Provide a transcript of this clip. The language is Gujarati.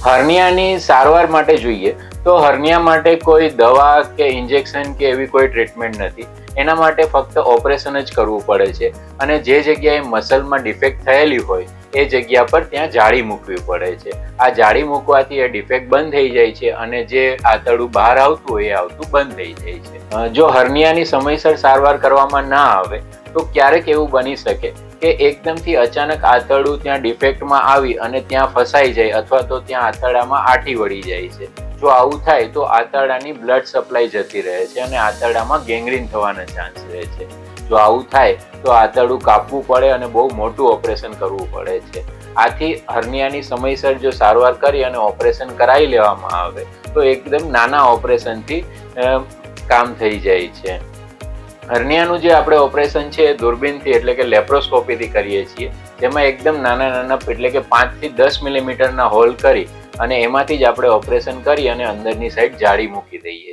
હર્નિયાની સારવાર માટે જોઈએ તો હર્નિયા માટે કોઈ દવા કે ઇન્જેક્શન કે એવી કોઈ ટ્રીટમેન્ટ નથી. એના માટે ફક્ત ઓપરેશન જ કરવું પડે છે અને જે જગ્યાએ મસલમાં ડિફેક્ટ થયેલી હોય એ જગ્યા પર ત્યાં જાળી મૂકવી પડે છે. આ જાળી મૂકવાથી એ ડિફેક્ટ બંધ થઈ જાય છે અને જે આંતરડું બહાર આવતું હોય એ આવતું બંધ થઈ જાય છે. જો હર્નિયાની સમયસર સારવાર કરવામાં ના આવે તો ક્યારેક એવું બની શકે કે એકદમથી અચાનક આંતરડું ત્યાં ડિફેક્ટમાં આવી અને ત્યાં ફસાઈ જાય અથવા તો ત્યાં આંતરડામાં આંટી વળી જાય છે. જો આવું થાય તો આંતરડાની બ્લડ સપ્લાય જતી રહે છે અને આંતરડામાં ગેંગ્રીન થવાના ચાન્સ રહે છે. જો આવું થાય તો આંતરડું કાપવું પડે અને બહુ મોટું ઓપરેશન કરવું પડે છે. આથી હર્નિયાની સમયસર જો સારવાર કરી અને ઓપરેશન કરાવી લેવામાં આવે તો એકદમ નાના ઓપરેશનથી કામ થઈ જાય છે. હર્નિયાનું જે આપણે ઓપરેશન છે એ દૂરબીનથી એટલે કે લેપ્રોસ્કોપીથી કરીએ છીએ, જેમાં એકદમ નાના એટલે કે 5 થી 10 મિલીમીટરના હોલ કરી અને એમાંથી જ આપણે ઓપરેશન કરી અને અંદરની સાઈડ જાળી મૂકી દઈએ